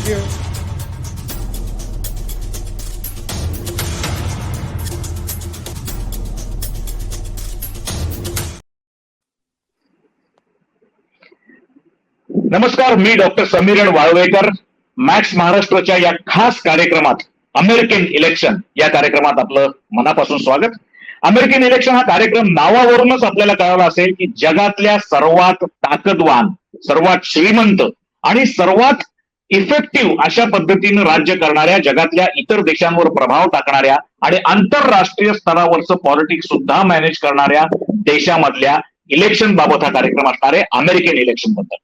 Thank you. नमस्कार, मी doctor Sameeran Walwekar. Max महाराष्ट्राच्या या खास कार्यक्रमात अमेरिकन इलेक्शन या कार्यक्रमात आपलं मनापासून स्वागत. अमेरिकन इलेक्शन हा कार्यक्रम नावावरूनच आपल्याला कळाला असेल की जगातल्या सर्वात ताकदवान, सर्वात श्रीमंत आणि सर्वात इफेक्टिव्ह अशा पद्धतीनं राज्य करणाऱ्या, जगातल्या इतर देशांवर प्रभाव टाकणाऱ्या आणि आंतरराष्ट्रीय स्तरावरचं पॉलिटिक्स सुद्धा मॅनेज करणाऱ्या देशामधल्या इलेक्शन बाबत हा कार्यक्रम असणार आहे, अमेरिकन इलेक्शन बद्दल.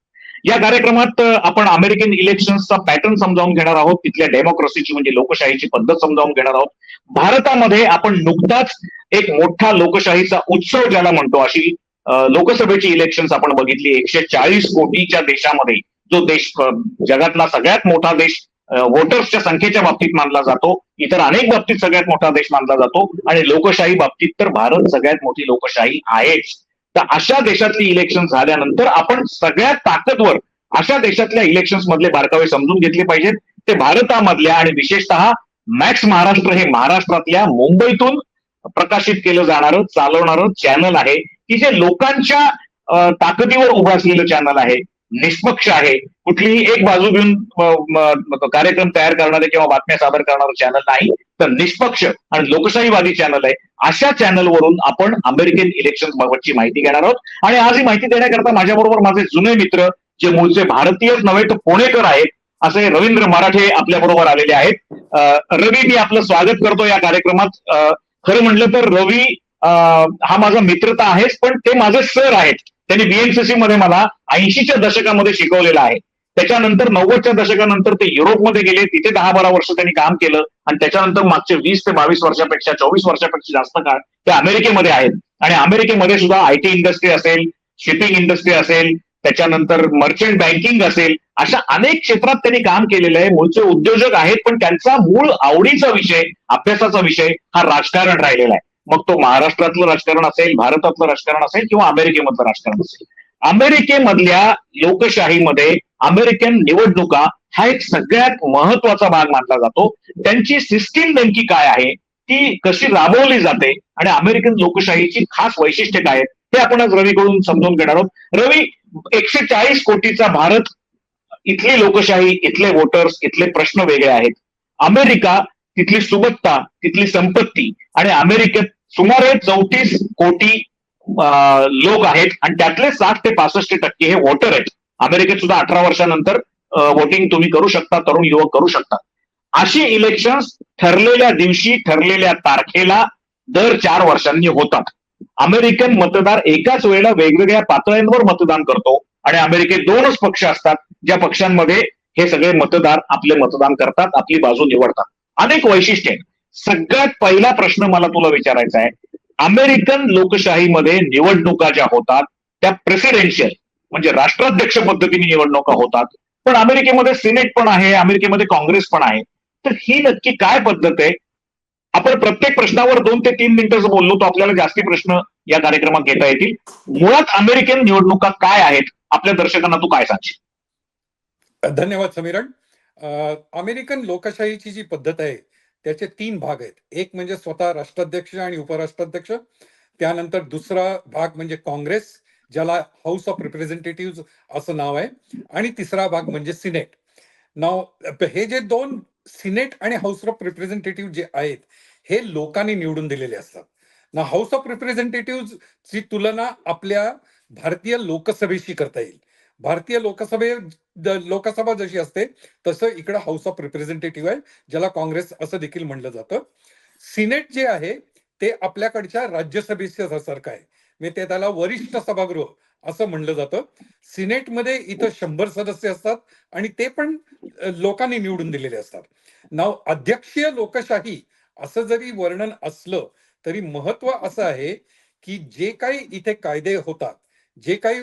या कार्यक्रमात आपण अमेरिकन इलेक्शनचा पॅटर्न समजावून घेणार आहोत, तिथल्या डेमोक्रेसीची म्हणजे लोकशाहीची पद्धत समजावून घेणार आहोत. भारतामध्ये आपण नुकताच एक मोठा लोकशाहीचा उत्सव ज्याला म्हणतो अशी लोकसभेची इलेक्शन्स आपण बघितली. 140 कोटीच्या देशामध्ये जो देश जगातला सगळ्यात मोठा देश वोटर्सच्या संख्येच्या बाबतीत मानला जातो, इतर अनेक बाबतीत सगळ्यात मोठा देश मानला जातो आणि लोकशाही बाबतीत तर भारत सगळ्यात मोठी लोकशाही आहेच. तर अशा देशातली इलेक्शन झाल्यानंतर आपण सगळ्यात ताकदवर अशा देशातल्या इलेक्शन्स मधले बारकावे समजून घेतले पाहिजेत. ते भारतामधल्या आणि विशेषतः मॅक्स महाराष्ट्र हे महाराष्ट्रातल्या मुंबईतून प्रकाशित केलं जाणारं चालवणारं चॅनल आहे की जे लोकांच्या ताकदीवर उभं असलेलं चॅनल आहे, निष्पक्ष आहे, कुठलीही एक बाजू घेऊन कार्यक्रम तयार करणारे किंवा बातम्या सादर करणारं चॅनल नाही, तर निष्पक्ष आणि लोकशाहीवादी चॅनल आहे. अशा चॅनलवरून आपण अमेरिकन इलेक्शन बाबतची माहिती घेणार आहोत. आणि आज ही माहिती देण्याकरता माझ्याबरोबर माझे जुने मित्र, जे मूळचे भारतीयच नव्हे तर पुणेकर आहेत, असे रवींद्र मराठे आपल्या बरोबर आलेले आहेत. रवी, मी आपलं स्वागत करतो या कार्यक्रमात. खरं म्हटलं तर रवी हा माझा मित्र तर आहेच, पण ते माझे सर आहेत. त्यांनी बीएमसीसी मध्ये मला 80च्या दशकामध्ये शिकवलेलं आहे. त्याच्यानंतर 90च्या दशकानंतर ते युरोपमध्ये गेले, तिथे 10-12 वर्ष त्यांनी काम केलं आणि त्याच्यानंतर मागचे 20 ते 22 वर्षापेक्षा 24 वर्षापेक्षा जास्त काळ ते अमेरिकेमध्ये आहेत. आणि अमेरिकेमध्ये सुद्धा आयटी इंडस्ट्री असेल, शिपिंग इंडस्ट्री असेल, त्याच्यानंतर मर्चंट बँकिंग असेल, अशा अनेक क्षेत्रात त्यांनी काम केलेलं आहे. मूळचे उद्योजक आहेत, पण त्यांचा मूळ आवडीचा विषय, अभ्यासाचा विषय हा राजकारण राहिलेला आहे. मग तो महाराष्ट्रातलं राजकारण असेल, भारतातलं राजकारण असेल किंवा अमेरिकेमधलं राजकारण असेल. अमेरिकेमधल्या लोकशाहीमध्ये अमेरिकन निवडणुका हा एक सगळ्यात महत्वाचा भाग मानला जातो. त्यांची सिस्टीम नेमकी काय आहे, ती कशी राबवली जाते आणि अमेरिकन लोकशाहीची खास वैशिष्ट्ये काय आहेत, हे आपण आज रवीकडून समजून घेणार आहोत. रवी, 140 कोटीचा भारत, इथली लोकशाही, इथले वोटर्स, इथले प्रश्न वेगळे आहेत. अमेरिका, तिथली सुबत्ता, तिथली संपत्ती आणि अमेरिकेत सुमारे 34 कोटी लोक आहेत आणि त्यातले 60 ते 65% हे वोटर आहेत. अमेरिकेत सुद्धा 18 वर्षानंतर वोटिंग तुम्ही करू शकता, तरुण युवक करू शकता. अशी इलेक्शन्स ठरलेल्या दिवशी, ठरलेल्या तारखेला दर 4 वर्षांनी होतात. अमेरिकन मतदार एकाच वेळेला वेगवेगळ्या पातळ्यांवर मतदान करतो आणि अमेरिकेत 2च पक्ष असतात, ज्या पक्षांमध्ये हे सगळे मतदार आपले मतदान करतात, आपली बाजू निवडतात. अनेक वैशिष्ट्ये. सगळ्यात पहिला प्रश्न मला तुला विचारायचा आहे, अमेरिकन लोकशाहीमध्ये निवडणुका ज्या होतात त्या प्रेसिडेन्शियल म्हणजे राष्ट्राध्यक्ष पद्धतीने निवडणुका होतात, पण अमेरिकेमध्ये सिनेट पण आहे, अमेरिकेमध्ये काँग्रेस पण आहे. तर ही नक्की काय पद्धत आहे? आपण प्रत्येक प्रश्नावर 2 ते 3 मिनिटं बोललो तर आपल्याला जास्ती प्रश्न या कार्यक्रमात घेता येतील. मुळात अमेरिकन निवडणुका काय आहेत, आपल्या दर्शकांना तू काय सांगशील? धन्यवाद समीरण. अमेरिकन लोकशाहीची जी पद्धत आहे त्याचे 3 भाग आहेत. एक म्हणजे स्वतः राष्ट्राध्यक्ष आणि उपराष्ट्राध्यक्ष, त्यानंतर दुसरा भाग म्हणजे काँग्रेस, ज्याला हाऊस ऑफ रिप्रेझेंटेटिव्ह असं नाव आहे, आणि तिसरा भाग म्हणजे सिनेट. नाव हे जे 2 सिनेट आणि हाऊस ऑफ रिप्रेझेंटेटिव्ह जे आहेत हे लोकांनी निवडून दिलेले असतात ना. हाऊस ऑफ रिप्रेझेंटेटिव्हची तुलना आपल्या भारतीय लोकसभेशी करता येईल. भारतीय लोकसभा जशी असते तसं इकडं हाऊस ऑफ रिप्रेझेंटेटिव्ह आहे, ज्याला काँग्रेस असं देखील म्हणलं जातं. सिनेट जे आहे ते आपल्याकडच्या राज्यसभेच्या सारखं आहे, म्हणजे ते त्याला वरिष्ठ सभागृह असं म्हणलं जातं. सिनेटमध्ये इथं 100 सदस्य असतात आणि ते पण लोकांनी निवडून दिलेले असतात. नाव अध्यक्षीय लोकशाही असं जरी वर्णन असलं तरी महत्व असं आहे की जे काही इथे कायदे होतात, जे काही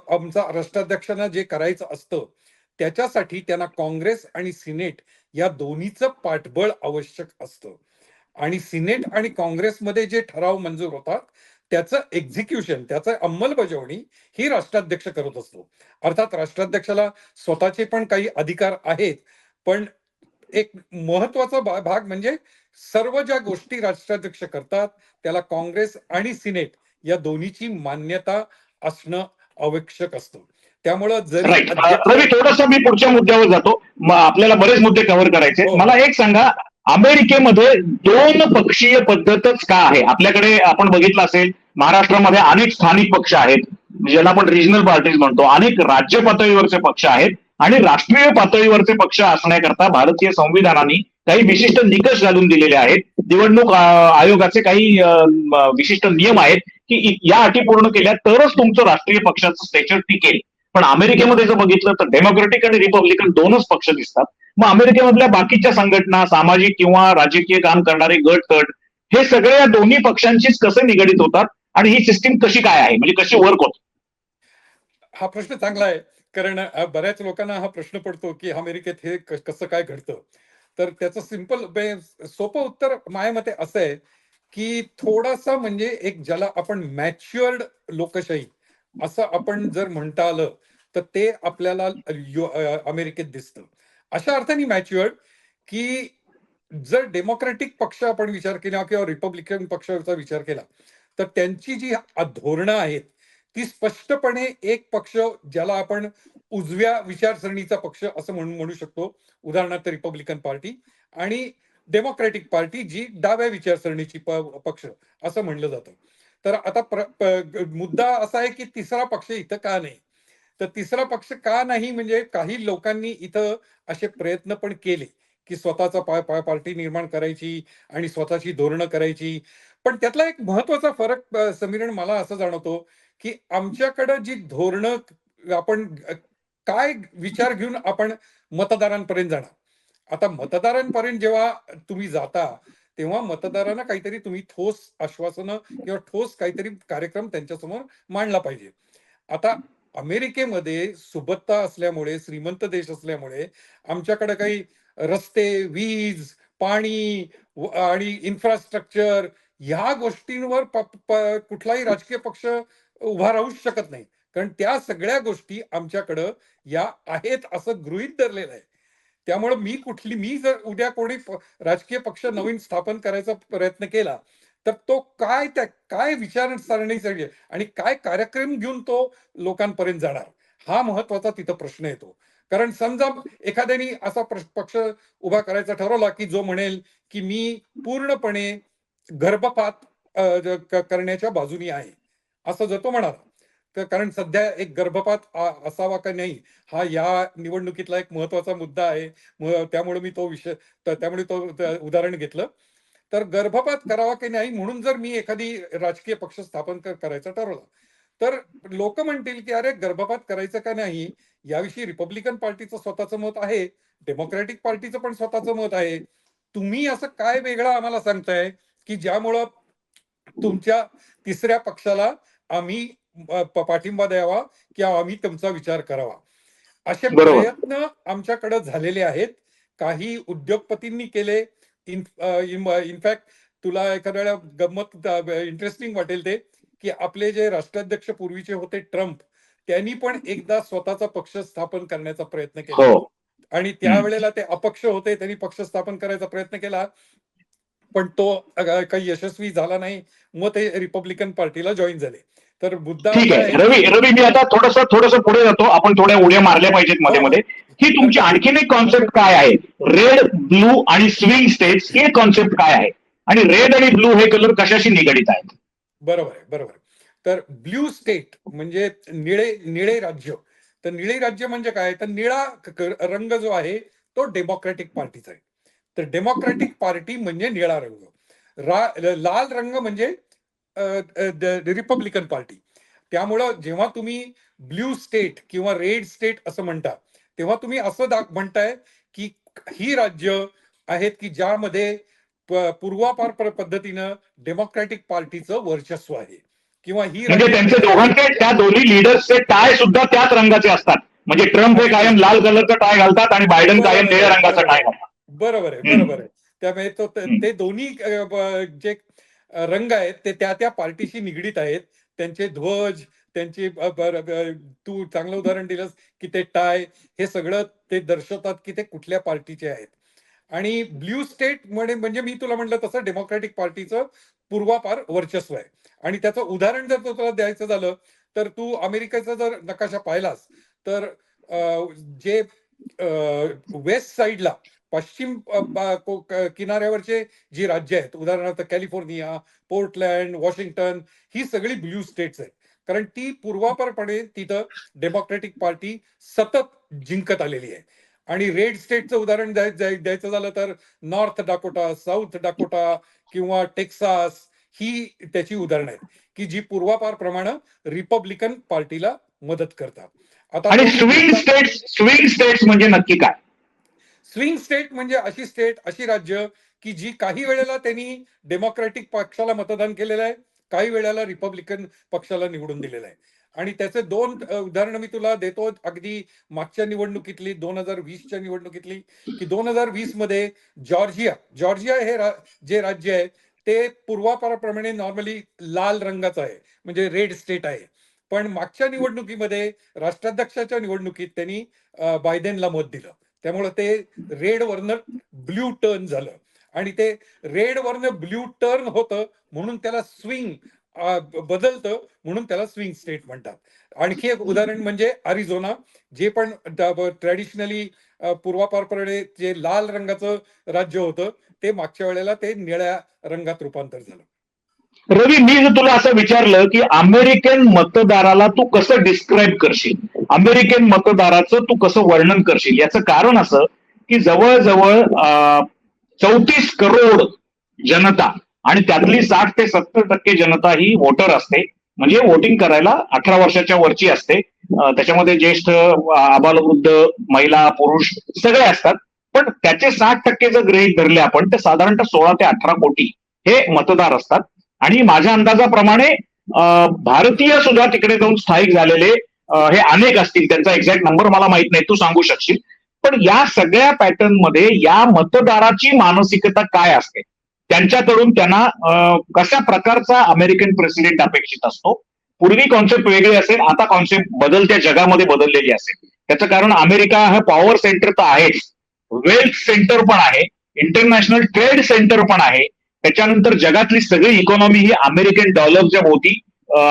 आमचा राष्ट्राध्यक्षांना जे करायचं असतं त्याच्यासाठी त्यांना काँग्रेस आणि सिनेट या दोन्हीचं पाठबळ आवश्यक असतं. आणि सिनेट आणि काँग्रेसमध्ये जे ठराव मंजूर होतात त्याचं एक्झिक्युशन, त्याचं अंमलबजावणी ही राष्ट्राध्यक्ष करत असतो. अर्थात राष्ट्राध्यक्षाला स्वतःचे पण काही अधिकार आहेत, पण एक महत्वाचा भाग म्हणजे सर्व ज्या गोष्टी राष्ट्राध्यक्ष करतात त्याला काँग्रेस आणि सिनेट या दोन्हीची मान्यता असणं आवश्यक असतं. त्यामुळं जरी राईट. अध्यक्ष रवी, थोडस मी पुढच्या मुद्द्यावर जातो. आपल्याला बरेच मुद्दे कव्हर करायचे. हो मला एक सांगा, अमेरिकेमध्ये दोन पक्षीय पद्धतच का आहे? आपल्याकडे आपण बघितलं असेल, महाराष्ट्रामध्ये अनेक स्थानिक पक्ष आहेत, ज्याला आपण रिजनल पार्टीज म्हणतो, अनेक राज्य पातळीवरचे पक्ष आहेत आणि राष्ट्रीय पातळीवरचे पक्ष असण्याकरता भारतीय संविधानाने काही विशिष्ट निकष घालून दिलेले आहेत. निवडणूक आयोगाचे काही विशिष्ट नियम आहेत की या अटी पूर्ण केल्या तरच तुमचं राष्ट्रीय पक्षाचं स्टेचर टिकेल. पण अमेरिकेमध्ये जर बघितलं तर डेमोक्रेटिक आणि रिपब्लिकन दोनच पक्ष दिसतात. मग अमेरिकेमधल्या बाकीच्या संघटना, सामाजिक किंवा राजकीय काम करणारे गट तट, हे सगळे या दोन्ही पक्षांशीच कसे निगडीत होतात आणि ही सिस्टीम कशी काय आहे, म्हणजे कशी वर्क होते? हा प्रश्न चांगला आहे. कारण बऱ्याच लोकांना हा प्रश्न पडतो की अमेरिकेत हे कसं काय घडतं. तर त्याचं सोपं उत्तर माझ्या मते असं आहे की थोडासा म्हणजे एक ज्याला आपण मॅच्युअर्ड लोकशाही असं आपण जर म्हणता आलं तर ते आपल्याला अमेरिकेत दिसतं. अशा अर्थाने मॅच्युअर्ड की जर डेमोक्रॅटिक पक्ष आपण विचार केला किंवा रिपब्लिकन पक्षाचा विचार केला तर त्यांची जी धोरणं आहेत ती स्पष्टपणे एक पक्ष ज्याला आपण उजव्या विचारसरणीचा पक्ष असं म्हणू शकतो, उदाहरणार्थ रिपब्लिकन पार्टी, आणि डेमोक्रॅटिक पार्टी जी डाव्या विचारसरणीची पक्ष असं म्हणलं जातं. तर आता मुद्दा असा आहे की तिसरा पक्ष इथं का नाही. तर तिसरा पक्ष का नाही म्हणजे काही लोकांनी इथं असे प्रयत्न पण केले की स्वतःचा पार्टी निर्माण करायची आणि स्वतःची धोरणं करायची. पण त्यातला एक महत्वाचा फरक समीरण मला असं जाणवतो की आमच्याकडं जी धोरणं आपण काय विचार घेऊन आपण मतदारांपर्यंत जाणार. आता मतदारांपर्यंत जेव्हा तुम्ही जाता तेव्हा मतदारांना काहीतरी तुम्ही ठोस आश्वासनं किंवा ठोस काहीतरी कार्यक्रम त्यांच्यासमोर मांडला पाहिजे. आता अमेरिकेमध्ये सुबत्ता असल्यामुळे, श्रीमंत देश असल्यामुळे आमच्याकडे काही रस्ते, वीज, पाणी आणि इन्फ्रास्ट्रक्चर ह्या गोष्टींवर कुठलाही राजकीय पक्ष उभा राहूच शकत नाही. कारण त्या सगळ्या गोष्टी आमच्याकडं या आहेत असं गृहीत धरलेलं आहे. त्यामुळे मी जर उद्या कोणी राजकीय पक्ष नवीन स्थापन करायचा प्रयत्न केला तर तो काय विचारसरणीसाठी आणि काय कार्यक्रम घेऊन तो लोकांपर्यंत जाणार, हा महत्वाचा तिथं प्रश्न येतो. कारण समजा एखाद्याने असा पक्ष उभा करायचा ठरवला की जो म्हणेल की मी पूर्णपणे गर्भपात करण्याच्या बाजूनी आहे, असं जर तो म्हणाला. कारण सध्या एक गर्भपात असावा का नाही हा या निवडणुकीतला एक महत्वाचा मुद्दा आहे. त्यामुळे मी तो विषय त्यामुळे तो उदाहरण घेतलं. तर गर्भपात करावा की नाही म्हणून जर मी एखादी राजकीय पक्ष स्थापन करायचा ठरवला तर लोक म्हणतील की अरे गर्भपात करायचं का नाही याविषयी रिपब्लिकन पार्टीचं स्वतःचं मत आहे, डेमोक्रॅटिक पार्टीचं पण स्वतःचं मत आहे. तुम्ही असं काय वेगळं आम्हाला सांगताय की ज्यामुळं तुमच्या तिसऱ्या पक्षाला आम्ही पाठिंबा द्यावा किंवा आम्ही तुमचा विचार करावा. असे बरोबर. प्रयत्न आमच्याकडे झालेले आहेत. काही उद्योगपतींनी केले. इनफॅक्ट तुला एखाद्या वेळेला गंमत इंटरेस्टिंग वाटेल ते की आपले जे राष्ट्राध्यक्ष पूर्वीचे होते ट्रम्प, त्यांनी पण एकदा स्वतःचा पक्ष स्थापन करण्याचा प्रयत्न केला हो. आणि त्यावेळेला ते अपक्ष होते, त्यांनी पक्ष स्थापन करायचा प्रयत्न केला पण तो काही यशस्वी झाला नाही. मग ते रिपब्लिकन पार्टीला जॉईन झाले. तर मुद्दा ठीक असा आहे आहे रवी, की मी आता थोडस पुढे जातो. आपण थोड्या उड्या मारल्या पाहिजेत हो मध्ये हो मध्ये. ही तुमची हरकत नाही. आणखीन एक कॉन्सेप्ट काय आहे? रेड, ब्लू आणि स्विंग स्टेट्स, ही कॉन्सेप्ट काय आहे? आणि रेड आणि ब्लू हे कलर कशाशी निगडीत आहेत? बरोबर आहे, बरोबर आहे. तर ब्ल्यू स्टेट म्हणजे निळे राज्य. तर निळे राज्य म्हणजे काय? तर निळा रंग जो आहे तो डेमोक्रॅटिक पार्टीचा आहे. तर डेमोक्रॅटिक पार्टी म्हणजे निळा रंग. लाल रंग म्हणजे रिपब्लिकन पार्टी. त्यामुळं जेव्हा तुम्ही ब्ल्यू स्टेट किंवा रेड स्टेट असं म्हणता तेव्हा तुम्ही असं म्हणताय की ही राज्य आहेत की ज्यामध्ये पूर्वापार पद्धतीनं डेमोक्रॅटिक पार्टीचं वर्चस्व आहे किंवा ही म्हणजे राज्य त्यांचे अशी आहेत. दोघांचे, त्या दोन्ही लिडर्सचे टाय सुद्धा त्याच रंगाचे असतात. म्हणजे ट्रम्प हे अगदी कायम लाल कलरचा टाय घालतात आणि बायडन कायम बरोबर निळ्या आहे, रंगाचा बरोबर टाय आहे, घालतात. बरोबर आहे, हम्म, बरोबर आहे. त्यामुळे हम्म. ते दोन्ही जे रंग आहेत ते त्या पार्टीशी निगडीत आहेत. त्यांचे ध्वज, त्यांची तू चांगलं उदाहरण दिलंस की ते टाय, हे सगळं ते दर्शवतात की ते कुठल्या पार्टीचे आहेत. आणि ब्ल्यू स्टेट म्हणजे मी तुला म्हटलं तसं डेमोक्रॅटिक पार्टीचं पूर्वापार वर्चस्व आहे. आणि त्याचं उदाहरण जर तुला द्यायचं झालं तर तू अमेरिकेचा जर नकाशा पाहिलास तर जे वेस्ट साईडला पश्चिम किनाऱ्यावरचे जी राज्य आहेत, उदाहरणार्थ कॅलिफोर्निया, पोर्टलँड, वॉशिंग्टन, ही सगळी ब्ल्यू स्टेट्स आहेत. कारण ती पूर्वापारपणे तिथं डेमोक्रॅटिक पार्टी सतत जिंकत आलेली आहे. आणि रेड स्टेटचं उदाहरण द्यायचं झालं तर नॉर्थ डाकोटा, साऊथ डाकोटा किंवा टेक्सास, ही त्याची उदाहरणं आहेत की जी पूर्वापारप्रमाणे रिपब्लिकन पार्टीला मदत करतात. आता आणि तो मी स्विंग स्टेट्स म्हणजे नक्की काय? स्विंग स्टेट म्हणजे अशी स्टेट, अशी राज्य की जी काही वेळेला त्यांनी डेमोक्रॅटिक पक्षाला मतदान केलेलं आहे, काही वेळेला रिपब्लिकन पक्षाला निवडून दिलेलं आहे. आणि त्याचे दोन उदाहरणं मी तुला देतो. अगदी मागच्या निवडणुकीतली 2020च्या निवडणुकीतली, की 2020 मध्ये जॉर्जिया हे जे राज्य आहे ते पूर्वापाराप्रमाणे नॉर्मली लाल रंगाचं आहे, म्हणजे रेड स्टेट आहे. पण मागच्या निवडणुकीमध्ये राष्ट्राध्यक्षाच्या निवडणुकीत त्यांनी बायडेनला मत दिलं. त्यामुळे ते रेड वरनं ब्ल्यू टर्न झालं. आणि ते रेड वरनं ब्ल्यू टर्न होतं म्हणून त्याला स्विंग बदलतं, म्हणून त्याला स्विंग स्टेट म्हणतात. आणखी एक उदाहरण म्हणजे अरिझोना, जे पण ट्रॅडिशनली पूर्वापारपणे जे लाल रंगाचं राज्य होतं ते मागच्या वेळेला ते निळ्या रंगात रूपांतर झालं. रवी, मी जर तुला असं विचारलं की अमेरिकन मतदाराला तू कसं डिस्क्राईब करशील, अमेरिकन मतदाराचं तू कसं वर्णन करशील, याचं कारण असं की जवळजवळ 34 करोड जनता आणि त्यातली 60 ते 70% जनता ही वोटर असते, म्हणजे वोटिंग करायला 18 वर्षाच्या वरची असते. त्याच्यामध्ये ज्येष्ठ, आबालवृद्ध, महिला, पुरुष सगळे असतात. पण त्याचे 60% जर गृहीत धरले आपण तर साधारणतः 16 ते 18 कोटी हे मतदार असतात. आणि माझ्या अंदाजाप्रमाणे भारतीय सुद्धा तिकडे जाऊन स्थायिक झालेले हे अनेक असतील. त्यांचा एक्झॅक्ट नंबर मला माहित नाही, तू सांगू शकशील. पण या सगळ्या पॅटर्न मध्ये या मतदाराची मानसिकता काय असते, त्यांच्याकडून त्यांना कशा प्रकारचा अमेरिकन प्रेसिडेंट अपेक्षित असतो. पूर्वी कॉन्सेप्ट वेगळी असेल, आता कॉन्सेप्ट बदलत्या जगामध्ये बदललेली असेल. त्याचं कारण अमेरिका हा पॉवर सेंटर तर आहेच, वेल्थ सेंटर पण आहे, इंटरनॅशनल ट्रेड सेंटर पण आहे. त्याच्यानंतर जगातली सगळी इकॉनॉमी ही अमेरिकन डॉलरच्या भोवती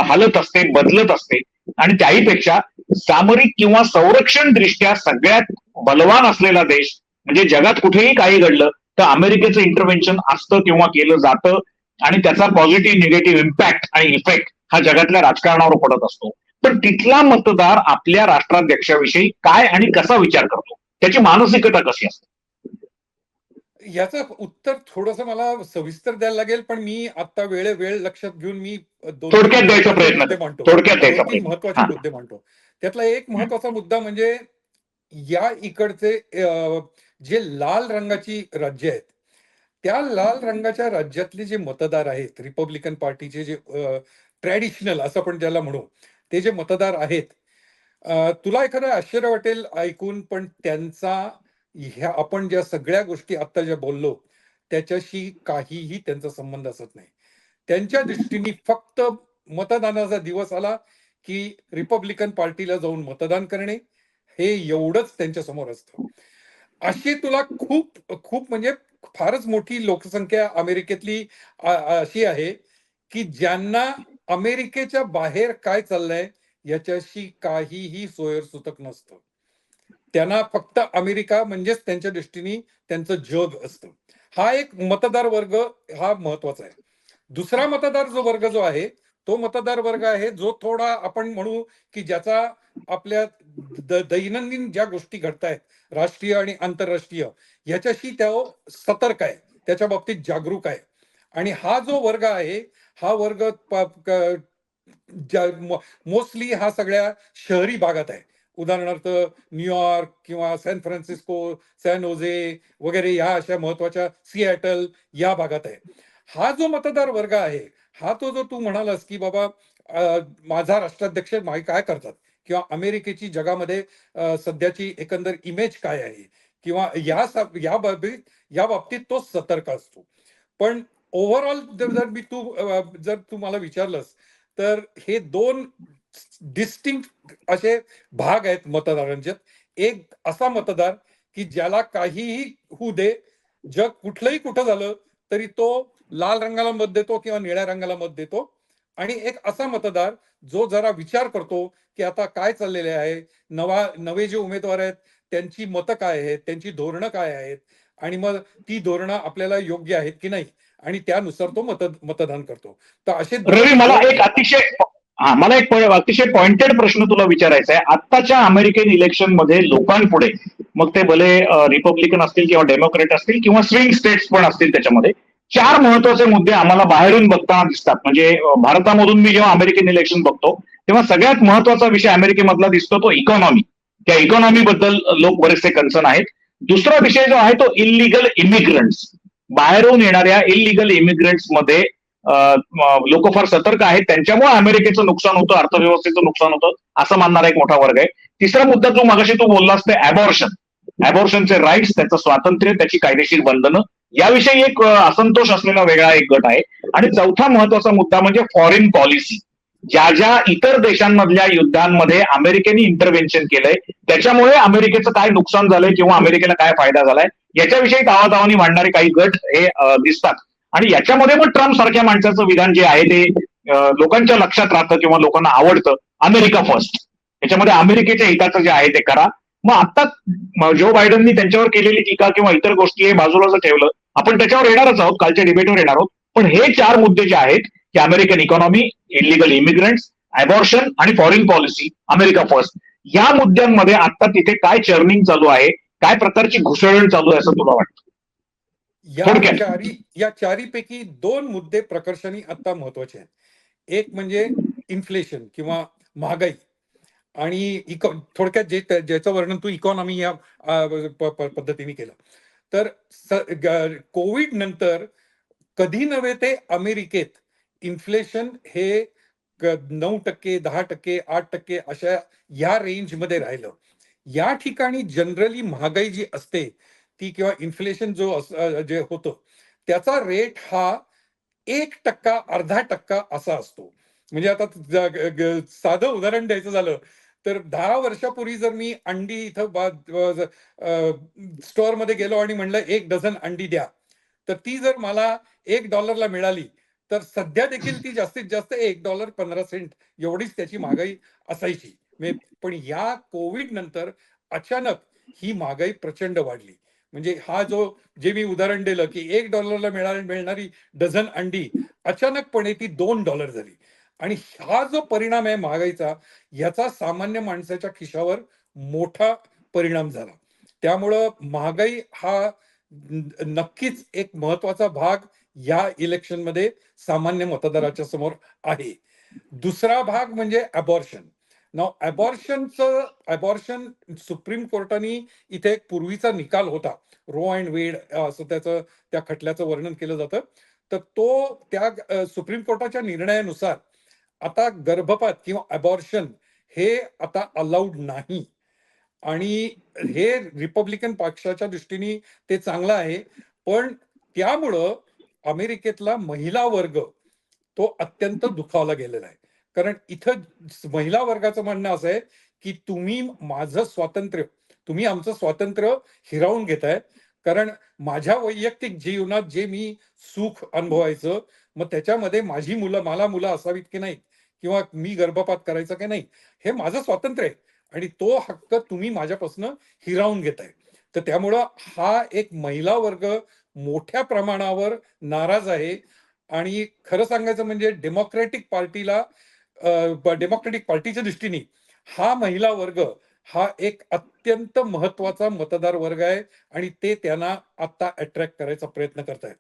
हलत असते, बदलत असते. आणि त्याहीपेक्षा सामरिक किंवा संरक्षण दृष्ट्या सगळ्यात बलवान असलेला देश, म्हणजे जगात कुठेही काही घडलं तर अमेरिकेचं इंटरव्हेन्शन असतं किंवा केलं जातं. आणि त्याचा पॉझिटिव्ह निगेटिव्ह इम्पॅक्ट आणि इफेक्ट हा जगातल्या राजकारणावर पडत असतो. पण तिथला मतदार आपल्या राष्ट्राध्यक्षाविषयी काय आणि कसा विचार करतो, त्याची मानसिकता कशी असते? याचं उत्तर थोडंसं मला सविस्तर द्यायला लागेल, पण मी आता वेळ लक्षात घेऊन मी दोन तीन थोडक्यात द्यायचा महत्वाचे प्रयत्न मुद्दे कर, मांडतो. थोडक्यात द्यायचा दोन तीन प्रयत्न. महत्वाचे हा, मुद्दे मांडतो. त्यातला एक महत्वाचा मुद्दा म्हणजे या इकडचे जे लाल रंगाची राज्य आहेत, त्या लाल रंगाच्या राज्यातले जे मतदार आहेत, रिपब्लिकन पार्टीचे जे ट्रॅडिशनल असं आपण ज्याला म्हणू, ते जे मतदार आहेत, तुला एखादं आश्चर्य वाटेल ऐकून, पण त्यांचा ह्या आपण ज्या सगळ्या गोष्टी आता ज्या बोललो त्याच्याशी काहीही त्यांचा संबंध असत नाही. त्यांच्या दृष्टीने फक्त मतदानाचा दिवस आला की रिपब्लिकन पार्टीला जाऊन मतदान करणे, हे एवढंच त्यांच्या समोर असतं. अशी तुला खूप खूप म्हणजे फारच मोठी लोकसंख्या अमेरिकेतली अशी आहे की ज्यांना अमेरिकेच्या बाहेर काय चाललंय याच्याशी काहीही सोयरसूतक नसतं. त्यांना फक्त अमेरिका म्हणजेच त्यांच्या दृष्टीने त्यांचं जग असतं. हा एक मतदार वर्ग हा महत्वाचा आहे. दुसरा मतदार जो वर्ग जो आहे, तो मतदार वर्ग आहे जो थोडा आपण म्हणू की ज्याचा आपल्या दैनंदिन ज्या गोष्टी घडतायत, राष्ट्रीय आणि आंतरराष्ट्रीय, ह्याच्याशी तो सतर्क आहे, त्याच्या बाबतीत जागरूक आहे. आणि हा जो वर्ग आहे, हा वर्ग मोस्टली हा सगळ्या शहरी भागात आहे. उदाहरणार्थ न्यूयॉर्क किंवा सॅन फ्रान्सिस्को, सॅन होजे वगैरे या अशा महत्वाच्या, सिएटल या भागात आहे. हा जो मतदार वर्ग आहे, हा तो जो तू म्हणालास की बाबा माझा राष्ट्राध्यक्ष काय करतात किंवा अमेरिकेची जगामध्ये सध्याची एकंदर इमेज काय आहे किंवा या बाबतीत तो सतर्क असतो. पण ओव्हरऑल जर तू मला विचारलंस तर हे दोन डिस्टिंक्ट असे भाग आहेत मतदारांचे. एक असा मतदार की ज्याला काहीही होऊ दे, जग कुठलंही कुठं झालं तरी तो लाल रंगाला मत देतो किंवा निळ्या रंगाला मत देतो. आणि एक असा मतदार जो जरा विचार करतो की आता काय चाललेले आहे, नवे जे उमेदवार आहेत त्यांची मतं काय आहेत, त्यांची धोरणं काय आहेत, आणि मग ती धोरणं आपल्याला योग्य आहेत की नाही, आणि त्यानुसार तो मतदान करतो. तर असे रवी, मला दोन एक अतिशय पॉइंटेड प्रश्न तुला विचारायचा आहे. आत्ताच्या अमेरिकन इलेक्शन मध्ये लोकांपुढे, मग ते भले रिपब्लिकन असतील किंवा डेमोक्रेट असतील किंवा स्विंग स्टेट्स पण असतील, त्याच्यामध्ये 4 महत्वाचे मुद्दे आम्हाला बाहेरून बघताना दिसतात. म्हणजे भारतामधून मी जेव्हा अमेरिकन इलेक्शन बघतो तेव्हा सगळ्यात महत्वाचा विषय अमेरिकेमधला दिसतो तो इकॉनॉमी. त्या इकॉनॉमी बद्दल लोक बरेचसे कन्सर्न आहेत. दुसरा विषय जो आहे तो इलिगल इमिग्रंट्स, बाहेरून येणाऱ्या इलिगल इमिग्रंट्स मध्ये लोक फार सतर्क आहेत. त्यांच्यामुळे अमेरिकेचं नुकसान होतं, अर्थव्यवस्थेचं नुकसान होतं असं मानणारा एक मोठा वर्ग आहे. तिसरा मुद्दा जो मगाशी तू बोललास ते अबॉर्शनचे राईट्स, त्याचं स्वातंत्र्य, त्याची कायदेशीर बंधनं, याविषयी एक असंतोष असलेला वेगळा एक गट आहे. आणि चौथा महत्वाचा मुद्दा म्हणजे फॉरेन पॉलिसी. ज्या ज्या इतर देशांमधल्या युद्धांमध्ये अमेरिकेने इंटरव्हेन्शन केलंय त्याच्यामुळे अमेरिकेचं काय नुकसान झालंय किंवा अमेरिकेला काय फायदा झालाय याच्याविषयी तावातावानी मांडणारे काही गट हे दिसतात. आणि याच्यामध्ये मग ट्रम्प सारख्या माणसाचं विधान जे आहे ते लोकांच्या लक्षात राहतं किंवा लोकांना आवडतं. अमेरिका फर्स्ट, याच्यामध्ये अमेरिकेच्या हिताचं जे आहे ते करा. मग आता जो बायडननी त्यांच्यावर केलेली टीका किंवा इतर गोष्टी हे बाजूला जर ठेवलं, आपण त्याच्यावर येणारच आहोत, कालच्या डिबेटवर येणार आहोत. पण हे 4 मुद्दे जे आहेत की American economy, illegal immigrants, abortion आणि फॉरेन पॉलिसी, अमेरिका फर्स्ट, या मुद्द्यांमध्ये आता तिथे काय चर्निंग चालू आहे, काय प्रकारची घुसळण चालू आहे असं तुला वाटतं? या चारीपैकी 2 मुद्दे प्रकर्षाने आता महत्वाचे आहेत. एक म्हणजे इन्फ्लेशन किंवा महागाई, आणि थोडक्यात ज्याचं वर्णन तू इकॉनॉमी या पद्धतीने केलं. तर कोविड नंतर कधी नव्हे ते अमेरिकेत इन्फ्लेशन हे 9%, 10%, 8% अशा या रेंजमध्ये राहिलं. या ठिकाणी जनरली महागाई जी असते ती किंवा इन्फ्लेशन जे होतं त्याचा रेट हा 1%, अर्धा टक्का असा असतो. म्हणजे आता साधं उदाहरण द्यायचं झालं तर 10 वर्षापूर्वी जर मी अंडी इथं स्टोअर मध्ये गेलो आणि म्हणलं 1 डझन अंडी द्या, तर ती जर मला $1 मिळाली तर सध्या देखील ती जास्तीत जास्त $1.15 एवढीच त्याची महागाई असायची. पण या कोविड नंतर अचानक ही महागाई प्रचंड वाढली. म्हणजे जे मी उदाहरण दिलं की $1 मिळणारी डझन अंडी अचानकपणे ती $2 झाली. आणि हा जो परिणाम आहे महागाईचा, याचा सामान्य माणसाच्या खिशावर मोठा परिणाम झाला. त्यामुळं महागाई हा नक्कीच एक महत्वाचा भाग या इलेक्शनमध्ये सामान्य मतदाराच्या समोर आहे. दुसरा भाग म्हणजे अबॉर्शन. अबॉर्शन सुप्रीम कोर्टाने इथे एक पूर्वीचा निकाल होता, रो अँड वेड असं त्या खटल्याचं वर्णन केलं जातं. तर त्या सुप्रीम कोर्टाच्या निर्णयानुसार आता गर्भपात किंवा अबॉर्शन हे आता अलाउड नाही. आणि हे रिपब्लिकन पक्षाच्या दृष्टीने ते चांगलं आहे. पण त्यामुळं अमेरिकेतला महिला वर्ग तो अत्यंत दुखावला गेलेला आहे. कारण इथं महिला वर्गाचं म्हणणं असं आहे की तुम्ही आमचं स्वातंत्र्य हिरावून घेताय. कारण माझ्या वैयक्तिक जीवनात जे मी सुख अनुभवायचं, मग त्याच्यामध्ये मला मुलं असावीत की नाही, किंवा मी गर्भपात करायचा की नाही, हे माझं स्वातंत्र्य आहे आणि तो हक्क तुम्ही माझ्यापासून हिरावून घेताय. तर त्यामुळं हा एक महिला वर्ग मोठ्या प्रमाणावर नाराज आहे. आणि खरं सांगायचं म्हणजे डेमोक्रॅटिक पार्टीच्या दृष्टीने हा महिला वर्ग हा एक अत्यंत महत्वाचा मतदार वर्ग आहे आणि ते त्यांना आता अट्रॅक्ट करायचा प्रयत्न करतायत.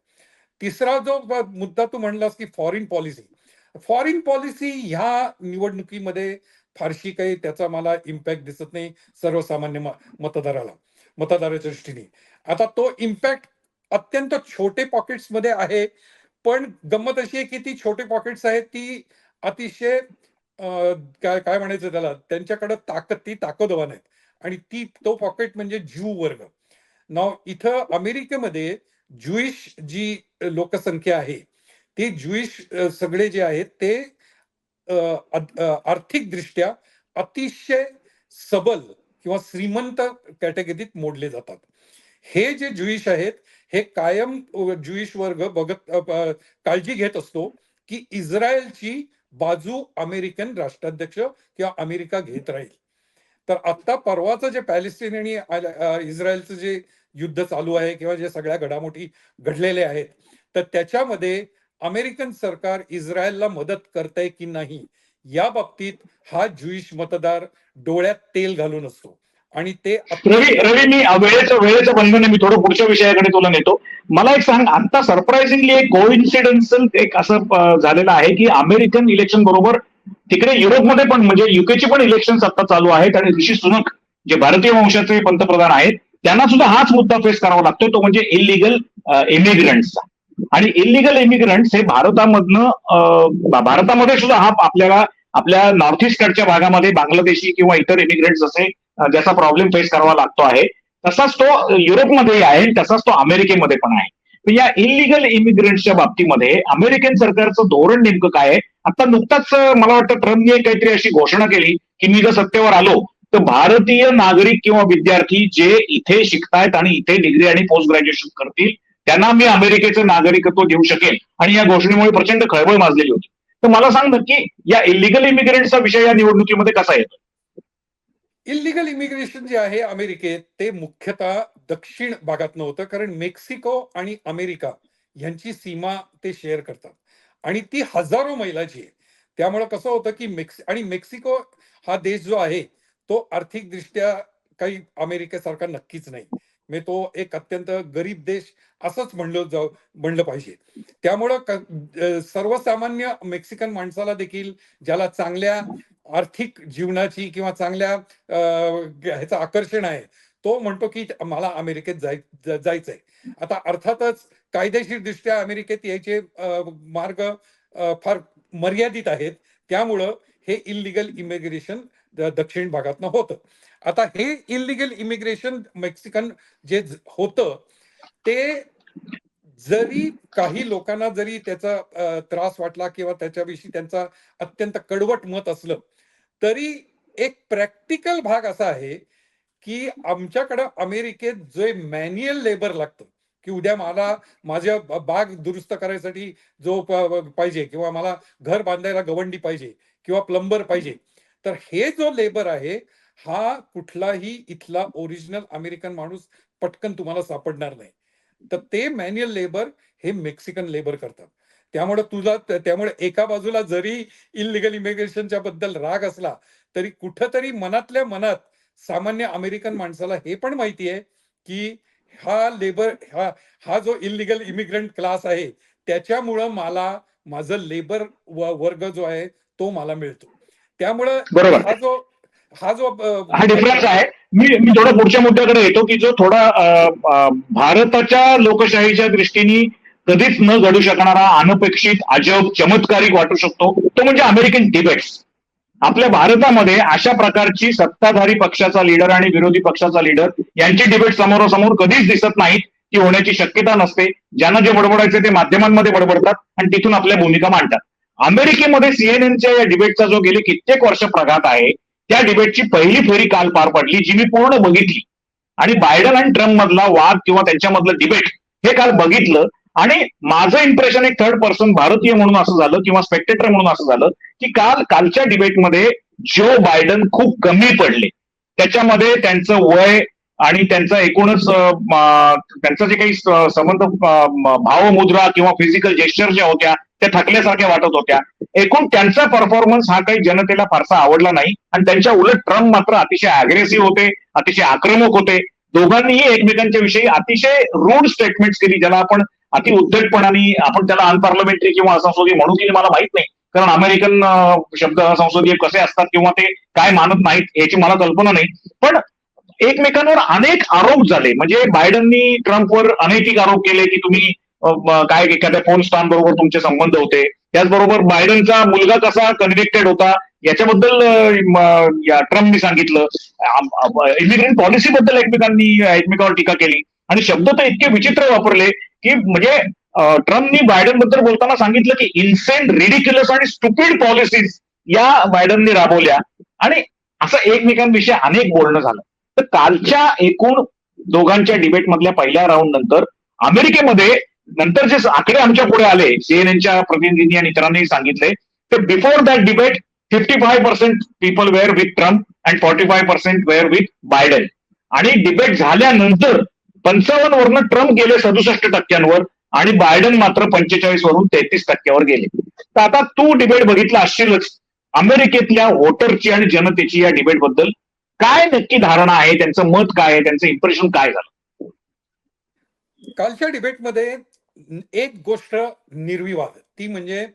तिसरा जो मुद्दा तू म्हणलास की फॉरेन पॉलिसी ह्या निवडणुकीमध्ये फारशी काही त्याचा मला इम्पॅक्ट दिसत नाही सर्वसामान्य मतदाराच्या दृष्टीने. आता तो इम्पॅक्ट अत्यंत छोटे पॉकेट्स मध्ये आहे. पण गंमत अशी आहे की ती छोटे पॉकेट्स आहेत ती अतिशय काय म्हणायचं त्याला, त्यांच्याकडे ताकदवान आहेत. आणि तो पॉकेट म्हणजे ज्यू वर्ग. इथं अमेरिकेमध्ये ज्युइश जी लोकसंख्या आहे, ते ज्युइश सगळे जे आहेत ते आर्थिकदृष्ट्या अतिशय सबल किंवा श्रीमंत कॅटेगरीत मोडले जातात. हे जे ज्युईश आहेत हे कायम ज्युईश वर्ग काळजी घेत असतो की इस्रायलची बाजू अमेरिकन राष्ट्राध्यक्ष किंवा अमेरिका घेत राहील. तर आता परवाचं जे पॅलेस्टिनी इस्रायलचं जे युद्ध चालू आहे किंवा जे सगळ्या घडामोडी घडलेल्या आहेत, तर त्याच्यामध्ये अमेरिकन सरकार इस्रायलला मदत करतंय की नाही या बाबतीत हा ज्युईश मतदार डोळ्यात तेल घालून असतो आणि ते रवी रवी मी वेळेचं बंधन आहे, मी थोडं पुढच्या विषयाकडे तुला नेतो. मला एक सांग, आता सरप्राइझिंगली एक कोइन्सिडन्सल एक असं झालेलं आहे की अमेरिकन इलेक्शन बरोबर तिकडे युरोपमध्ये पण म्हणजे युकेची पण इलेक्शन आता चालू आहेत आणि ऋषी सुनक जे भारतीय वंशाचे पंतप्रधान आहेत त्यांना सुद्धा हाच मुद्दा फेस करावा लागतोय, तो म्हणजे इलिगल इमिग्रंट्सचा. आणि इलिगल इमिग्रंट्स हे भारतामध्ये सुद्धा हा आपल्याला आपल्या नॉर्थ ईस्टकडच्या भागामध्ये बांगलादेशी किंवा इतर इमिग्रंट्स असे ज्याचा प्रॉब्लेम फेस करावा लागतो आहे, तसाच तो युरोपमध्ये आहे, तसाच तो अमेरिकेमध्ये पण आहे. तर या इलिगल इमिग्रंट्सच्या बाबतीमध्ये अमेरिकन सरकारचं धोरण नेमकं काय आहे? आता नुकताच मला वाटतं ट्रम्पने काहीतरी अशी घोषणा केली की मी जर सत्तेवर आलो तर भारतीय नागरिक किंवा विद्यार्थी जे इथे शिकतायत आणि इथे डिग्री आणि पोस्ट ग्रॅज्युएशन करतील त्यांना मी अमेरिकेचं नागरिकत्व देऊ शकेल. आणि या घोषणेमुळे प्रचंड खळबळ माजलेली होती. तर मला सांग नक्की या इलिगल इमिग्रंट्सचा विषय या निवडणुकीमध्ये कसा येतो? इलिगल इमिग्रेशन जे आहे अमेरिकेत ते मुख्यतः दक्षिण भागातनं होतं, कारण मेक्सिको आणि अमेरिका यांची सीमा ते शेअर करतात आणि ती हजारो मैलाची आहे. त्यामुळे कसं होतं की मेक्सिको हा देश जो आहे तो आर्थिकदृष्ट्या काही अमेरिकेसारखा नक्कीच नाही. म्हणजे तो एक अत्यंत गरीब देश असंच म्हणलं पाहिजे. त्यामुळं सर्वसामान्य मेक्सिकन माणसाला देखील ज्याला चांगल्या आर्थिक जीवनाची किंवा चांगल्या ह्याचं आकर्षण आहे, तो म्हणतो की मला अमेरिकेत जायचंय. आता अर्थातच कायदेशीरदृष्ट्या अमेरिकेत यायचे मार्ग फार मर्यादित आहेत. त्यामुळं हे इलिगल इमिग्रेशन दक्षिण भागातनं होतं. आता हे इलिगल इमिग्रेशन मेक्सिकन जे होतं ते जरी काही लोकांना जरी त्याचा त्रास वाटला किंवा त्याच्याविषयी त्यांचा अत्यंत कडवट मत असलं, तरी एक प्रॅक्टिकल भाग असा आहे की आमच्याकडं अमेरिकेत जे मॅन्युअल लेबर लागतं की उद्या मला माझ्या बाग दुरुस्त करायसाठी जो पाहिजे किंवा मला घर बांधायला गवंडी पाहिजे किंवा प्लंबर पाहिजे, तर हे जो लेबर आहे हा कुठलाही इथला ओरिजिनल अमेरिकन माणूस पटकन तुम्हाला सापडणार नाही. तर ते मॅन्युअल लेबर हे मेक्सिकन लेबर करतात. त्यामुळे एका बाजूला जरी इलिगल इमिग्रेशनच्या बद्दल राग असला तरी कुठंतरी मनातल्या मनात सामान्य अमेरिकन माणसाला हे पण माहिती आहे की हा जो इलिगल इमिग्रंट क्लास आहे त्याच्यामुळं मला माझं लेबर वर्ग जो आहे तो मला मिळतो. त्यामुळं बरोबर, हा जो हा डिफरन्स आहे. मी थोडा पुढच्या मुद्द्याकडे येतो की जो थोडा भारताच्या लोकशाहीच्या दृष्टीने कधीच न घडू शकणारा, अनपेक्षित, अजब, चमत्कारिक वाटू शकतो, तो म्हणजे अमेरिकन डिबेट्स. आपल्या भारतामध्ये अशा प्रकारची सत्ताधारी पक्षाचा लीडर आणि विरोधी पक्षाचा लीडर यांची डिबेट समोरासमोर कधीच दिसत नाहीत, ती होण्याची शक्यता नसते. ज्यांना जे बडबडायचे ते माध्यमांमध्ये बडबडतात आणि तिथून आपल्या भूमिका मांडतात. अमेरिकेमध्ये सीएनएनच्या या डिबेटचा जो गेली कित्येक वर्ष प्रघात आहे, त्या डिबेटची पहिली फेरी काल पार पडली, जी मी पूर्ण बघितली. आणि बायडन आणि ट्रम्प मधला वाद किंवा त्यांच्यामधलं डिबेट हे काल बघितलं आणि माझं इम्प्रेशन एक थर्ड पर्सन भारतीय म्हणून असं झालं किंवा स्पेक्टेटर म्हणून असं झालं की कालच्या डिबेटमध्ये जो बायडन खूप कमी पडले. त्याच्यामध्ये त्यांचं वय आणि त्यांचा एकूणच त्यांचा जे काही संबंध भावमुद्रा किंवा फिजिकल जेस्चर ज्या होत्या त्या थकल्यासारख्या वाटत होत्या. एकूण त्यांचा परफॉर्मन्स हा काही जनतेला फारसा आवडला नाही आणि त्यांच्या उलट ट्रम्प मात्र अतिशय अग्रेसिव्ह होते, अतिशय आक्रमक होते. दोघांनीही एकमेकांच्या विषयी अतिशय रूड स्टेटमेंट्स केली, ज्याला आपण अति उद्धटपणाने आपण त्याला अनपार्लमेंटरी किंवा असंसदीय म्हणू की मला माहित नाही, कारण अमेरिकन शब्द संसदीय कसे असतात किंवा ते काय मानत नाहीत याची मला कल्पना नाही. पण एकमेकांवर अनेक आरोप झाले. म्हणजे बायडननी ट्रम्पवर अनैतिक आरोप केले की तुम्ही काय एखाद्या फोन स्टार बरोबर तुमचे संबंध होते. त्याचबरोबर बायडनचा मुलगा कसा कन्व्हिक्टेड होता याच्याबद्दल ट्रम्पनी सांगितलं. इमिग्रंट पॉलिसीबद्दल एकमेकांवर टीका केली आणि शब्द तर इतके विचित्र वापरले की म्हणजे ट्रम्पनी बायडन बद्दल बोलताना सांगितलं की इन्सेंट, रिडिक्युलस आणि स्टुपिड पॉलिसीज या बायडनने राबवल्या आणि असं एकमेकांविषयी अनेक बोलणं झालं. तर कालच्या एकूण दोघांच्या डिबेट मधल्या पहिल्या राऊंड नंतर अमेरिकेमध्ये नंतर जे आकडे आमच्या पुढे आले, सीएनएनच्या प्रतिनिधींनी आणि इतरांनी सांगितले, तर before that debate 55% people were with Trump and 45% were with Biden. आणि डिबेट झाल्यानंतर 55 वरनं ट्रम्प गेले 67% आणि बायडन मात्र 45 वरून 33% गेले. तर आता तू डिबेट बघितला असशीलच, अमेरिकेतल्या वोटरची आणि जनतेची या डिबेटबद्दल काय नक्की धारणा आहे, त्यांचं मत काय आहे, त्यांचं इम्प्रेशन काय झालं? कालच्या डिबेटमध्ये एक गोष्ट निर्विवाद, ती म्हणजे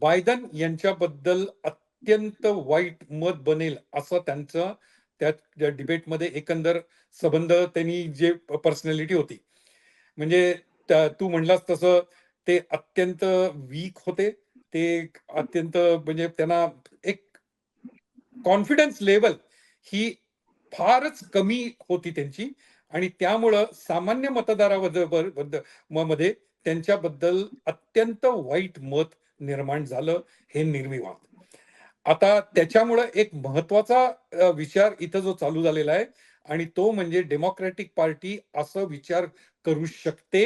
बायडन यांच्याबद्दल अत्यंत वाईट मत बनेल असं त्यांचं त्या डिबेटमध्ये एकंदर संबंध, त्यांनी जे पर्सनॅलिटी होती, म्हणजे तू म्हणलास तसं ते अत्यंत वीक होते. ते अत्यंत म्हणजे त्यांना एक कॉन्फिडन्स लेवल ही फारच कमी होती त्यांची आणि त्यामुळं सामान्य मध्ये त्यांच्याबद्दल अत्यंत वाईट मत निर्माण झालं, हे निर्विवाद. आता त्याच्यामुळं एक महत्वाचा विचार इथं जो चालू झालेला आहे आणि तो म्हणजे डेमोक्रॅटिक पार्टी असं विचार करू शकते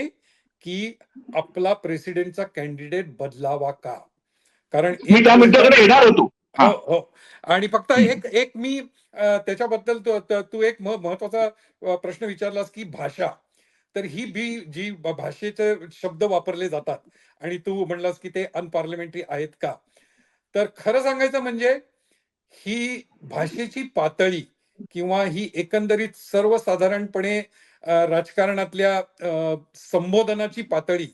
की आपला प्रेसिडेंटचा कॅन्डिडेट बदलावा का. कारण मी त्या मुद्द्याकडे येणार होतो. हो हो. आणि फक्त एक एक मी त्याच्याबद्दल तू एक महत्वाचा प्रश्न विचारलास की भाषा. तर ही जी भाषेचे शब्द वापरले जातात आणि तू म्हणलास की ते अनपार्लिमेंटरी आहेत का, तर खरं सांगायचं म्हणजे ही भाषेची पातळी किंवा ही एकंदरीत सर्वसाधारणपणे राजकारणातल्या संबोधनाची पातळी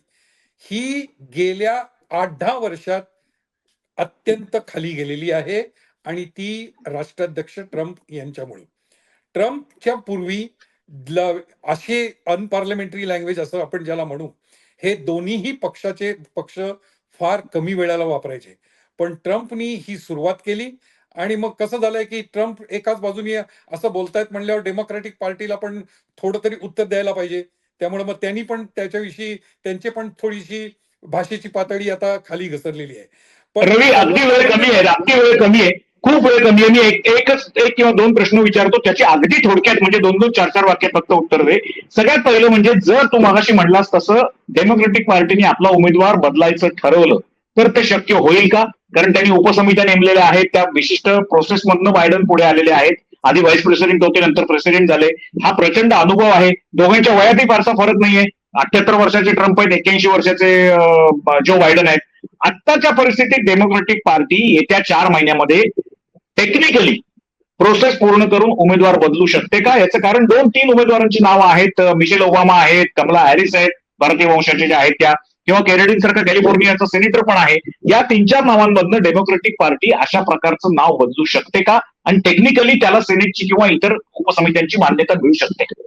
ही गेल्या 8-10 वर्षात अत्यंत खाली गेलेली आहे आणि ती राष्ट्राध्यक्ष ट्रम्प यांच्यामुळे. ट्रम्पच्या पूर्वी असे अनपार्लमेंटरी लँग्वेज असं आपण ज्याला म्हणू, हे दोन्हीही पक्ष फार कमी वेळाला वापरायचे. पण ट्रम्पनी ही सुरुवात केली आणि मग कसं झालंय की ट्रम्प एकाच बाजूने असं बोलतायत म्हणल्यावर डेमोक्रॅटिक पार्टीला पण थोडं तरी उत्तर द्यायला पाहिजे. त्यामुळे मग त्यांनी पण त्याच्याविषयी त्यांची पण थोडीशी भाषेची पातळी आता खाली घसरलेली आहे. रवी, अगदी वेळ कमी आहे, खूप वेळ कमी आहे. मी एक किंवा दोन प्रश्न विचारतो, त्याची अगदी थोडक्यात म्हणजे 2-2, 4-4 वाक्यात फक्त उत्तर दे. सगळ्यात पहिलं म्हणजे जर तू मगाशी म्हणलास तसं डेमोक्रॅटिक पार्टीने आपला उमेदवार बदलायचं ठरवलं तर ते शक्य होईल का? कारण त्यांनी उपसमित्या नेमलेल्या आहेत, त्या विशिष्ट प्रोसेसमधनं बायडन पुढे आलेले आहेत. आधी व्हाईस प्रेसिडेंट होते, नंतर प्रेसिडेंट झाले. हा प्रचंड अनुभव आहे. दोघांच्या वयातही फारसा फरक नाहीये. 78 वर्षाचे ट्रम्प आहेत, 81 वर्षाचे जो बायडन आहेत. आत्ताच्या परिस्थितीत डेमोक्रॅटिक पार्टी येत्या 4 महिन्यामध्ये टेक्निकली प्रोसेस पूर्ण करून उमेदवार बदलू शकते का? याचं कारण 2-3 उमेदवारांची नावं आहेत. मिशेल ओबामा आहेत, कमला हॅरिस आहेत, भारतीय वंशाचे जे आहेत त्या, किंवा केनेडी सारखं कॅलिफोर्नियाचा सेनेटर पण आहे. या 3-4 नावांमधनं डेमोक्रॅटिक पार्टी अशा प्रकारचं नाव बदलू शकते का? आणि टेक्निकली त्याला सेनेटची किंवा इतर उपसमित्यांची मान्यता मिळू शकते का?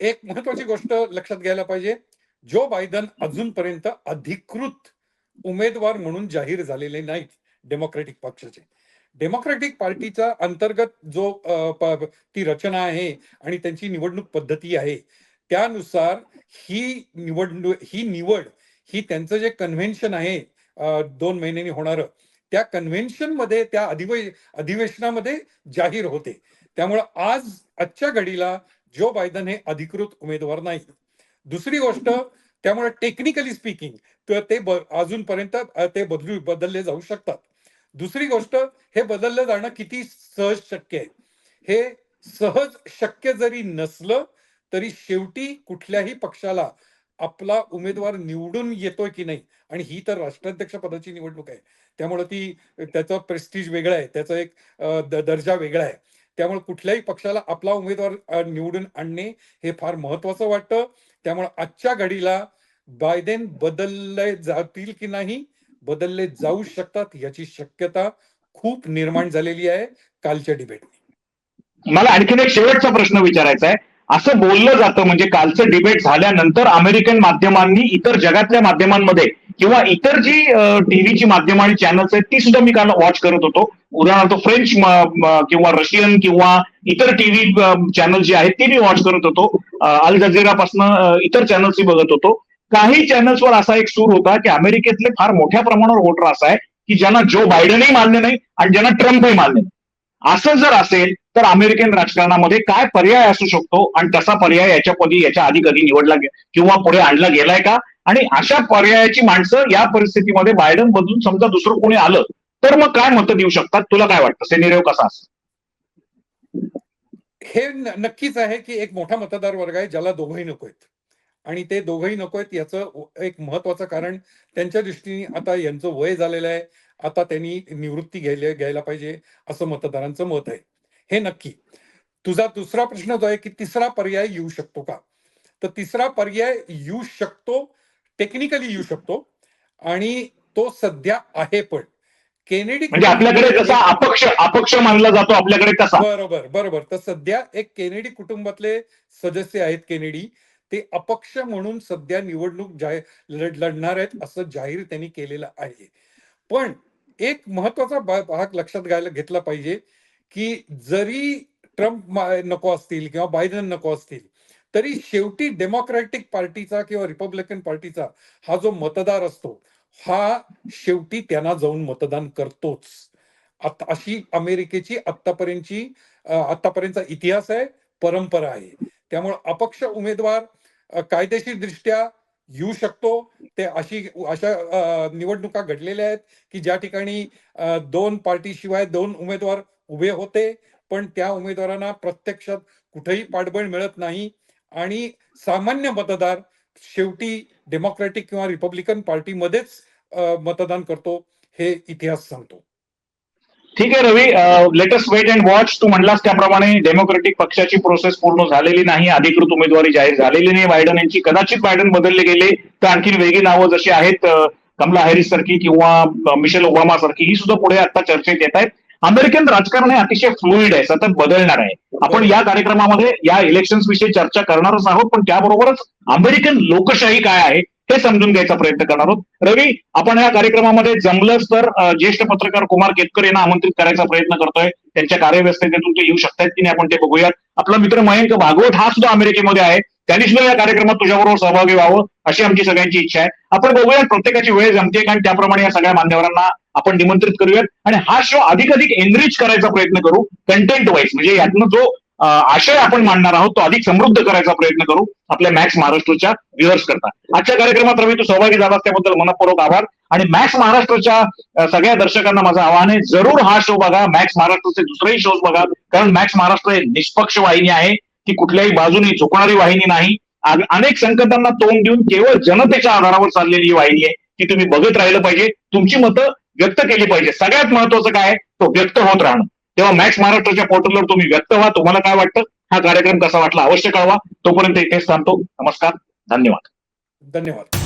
एक महत्वाची गोष्ट लक्षात घ्यायला पाहिजे, जो बायडन अजूनपर्यंत अधिकृत उमेदवार म्हणून जाहीर झालेले नाहीत डेमोक्रॅटिक पक्षाचे. डेमोक्रॅटिक पार्टीचा अंतर्गत जो ती रचना आहे आणि त्यांची निवडणूक पद्धती आहे, त्यानुसार ही निवड ही त्यांचं जे कन्व्हेन्शन आहे 2 महिन्यांनी होणारं, त्या कन्व्हेन्शन मध्ये त्या अधिवेशनामध्ये जाहीर होते. त्यामुळे आजच्या घडीला जो बायडन हे अधिकृत उमेदवार नाही. दुसरी गोष्ट, त्यामुळे टेक्निकली स्पीकिंग ते अजूनपर्यंत ते बदलले जाऊ शकतात. दुसरी गोष्ट, हे बदललं जाणं किती सहज शक्य आहे. हे सहज शक्य जरी नसलं तरी शेवटी कुठल्याही पक्षाला आपला उमेदवार निवडून येतोय की नाही, आणि ही तर राष्ट्राध्यक्ष पदाची निवडणूक आहे, त्यामुळे त्याचा प्रेस्टिज वेगळा आहे, त्याचा एक दर्जा वेगळा आहे. त्यामुळे कुठल्याही पक्षाला आपला उमेदवार निवडून आणणे हे फार महत्वाचं वाटतं. त्यामुळे आजच्या घडीला बायडेन बदलले जातील की नाही, बदलले जाऊ शकतात याची शक्यता खूप निर्माण झालेली आहे कालच्या डिबेटने. मला आणखीन एक शेवटचा प्रश्न विचारायचा आहे. असं बोललं जातं, म्हणजे कालचं डिबेट झाल्यानंतर अमेरिकन माध्यमांनी इतर जगातल्या माध्यमांमध्ये किंवा इतर जी टीव्हीची माध्यमं आणि चॅनल्स आहेत ती सुद्धा मी काल वॉच करत होतो. उदाहरणार्थ फ्रेंच किंवा रशियन किंवा इतर टीव्ही चॅनल जे आहेत ते मी वॉच करत होतो. अल जझीरापासून इतर चॅनल्सही बघत होतो. काही चॅनल्सवर असा एक सूर होता की अमेरिकेतले फार मोठ्या प्रमाणावर वोटर असा आहे की ज्यांना जो बायडनही मान्य नाही आणि ज्यांना ट्रम्पही मान्य नाही. असं जर असेल तर अमेरिकन राजकारणामध्ये काय पर्याय असू शकतो आणि तसा पर्याय याच्या आधी कधी निवडला किंवा पुढे आणला गेलाय का? आणि अशा पर्यायाची माणसं या परिस्थितीमध्ये बायडन बदलून समजा दुसरं कोणी आलं तर मग काय मतं देऊ शकतात? तुला काय वाटतं? सिनेरिओ कसा असेल? हे नक्कीच आहे की एक मोठा मतदार वर्ग आहे ज्याला दोघंही नको आहेत. आणि ते दोघंही नको आहेत याचं एक महत्वाचं कारण त्यांच्या दृष्टीने आता यांचं वय झालेलं आहे. आता त्यांनी निवृत्ती घ्यायला पाहिजे असं मतदारांचं मत आहे. हे नक्की. तुझा दुसरा प्रश्न जो आहे की तिसरा पर्याय येऊ शकतो का? तर तिसरा पर्याय येऊ शकतो, टेक्निकली येऊ शकतो आणि तो सध्या आहे पण. केनेडी म्हणजे आपल्याकडे जसा अपक्ष मानला जातो आपल्याकडे तसा. बरोबर. तर सध्या एक केनेडी कुटुंबातले सदस्य आहेत केनेडी. ते अपक्ष म्हणून सध्या निवडणूक लढणार आहेत असं जाहीर त्यांनी केलेलं आहे. पण एक महत्वाचा भाग लक्षात घेतला पाहिजे की जरी ट्रम्प नको असतील किंवा बायडन नको असतील तरी शेवटी डेमोक्रॅटिक पार्टीचा किंवा रिपब्लिकन पार्टीचा हा जो मतदार असतो हा शेवटी त्यांना जाऊन मतदान करतोच. अशी अमेरिकेची आतापर्यंतचा इतिहास आहे, परंपरा आहे. त्यामुळे अपक्ष उमेदवार कायदेशीर दृष्ट्या येऊ शकतो. ते अशा निवडणुका घडलेल्या आहेत की ज्या ठिकाणी 2 पार्टीशिवाय 2 उमेदवार उभे होते, पण त्या उमेदवारांना प्रत्यक्षात कुठेही पाठबळ मिळत नाही आणि सामान्य मतदार शेवटी डेमोक्रॅटिक किंवा रिपब्लिकन पार्टीमध्येच मतदान करतो, हे इतिहास सांगतो. ठीक आहे रवी, लेटेस्ट वेट अँड वॉच. तू म्हणलास त्याप्रमाणे डेमोक्रेटिक पक्षाची प्रोसेस पूर्ण झालेली नाही, अधिकृत उमेदवारी जाहीर झालेली नाही बायडन यांची. कदाचित बायडन बदलले गेले तर आणखी वेगळी नावं जशी आहेत कमला हॅरिस सारखी किंवा मिशेल ओबामा सारखी ही सुद्धा पुढे आता चर्चेत येत आहेत. अमेरिकन राजकारण हे अतिशय फ्लुइड आहे, सतत बदलणार आहे. आपण या कार्यक्रमामध्ये या इलेक्शन्स विषयी चर्चा करणारच आहोत, पण त्याबरोबरच अमेरिकन लोकशाही काय आहे हे समजून घ्यायचा प्रयत्न करणार आहोत. रवी, आपण या कार्यक्रमामध्ये जमलंच तर ज्येष्ठ पत्रकार कुमार केतकर यांना आमंत्रित करायचा प्रयत्न करतोय. त्यांच्या कार्यव्यस्ततेतून ते येऊ शकतात की नाही आपण ते बघूयात. आपला मित्र मयंक भागवत हा सुद्धा अमेरिकेमध्ये आहे, त्यांनी सुद्धा या कार्यक्रमात तुझ्याबरोबर सहभागी व्हावं अशी आमची सगळ्यांची इच्छा आहे. आपण बघूयात प्रत्येकाची वेळ जमते कारण त्याप्रमाणे या सगळ्या मान्यवरांना आपण निमंत्रित करूयात आणि हा शो अधिक एनरिच करायचा प्रयत्न करू, कंटेंट वाईज. म्हणजे यातनं जो आशय आपण मांडणार आहोत तो अधिक समृद्ध करायचा प्रयत्न करू आपल्या मॅक्स महाराष्ट्राच्या व्ह्युअर्स करता. आजच्या कार्यक्रमात रवी तू सहभागी झालास त्याबद्दल मनपूर्वक आभार. आणि मॅक्स महाराष्ट्राच्या सगळ्या दर्शकांना माझं आव्हान आहे, जरूर हा शो बघा, मॅक्स महाराष्ट्राचे दुसरेही शोज बघा, कारण मॅक्स महाराष्ट्र हे निष्पक्ष वाहिनी आहे, ती कुठल्याही बाजूने झुकणारी वाहिनी नाही. अनेक संकटांना तोंड देऊन केवळ जनतेच्या आधारावर चाललेली ही वाहिनी आहे, ती तुम्ही बघत राहिलं पाहिजे, तुमची मतं व्यक्त केली पाहिजे. सगळ्यात महत्वाचं काय, तो व्यक्त होत राहणं. तेव्हा मॅक्स महाराष्ट्राच्या पोर्टलवर तुम्ही व्यक्त व्हा, तुम्हाला काय वाटतं, हा कार्यक्रम कसा वाटला अवश्य कळवा. तोपर्यंत इथेच थांबतो. नमस्कार, धन्यवाद.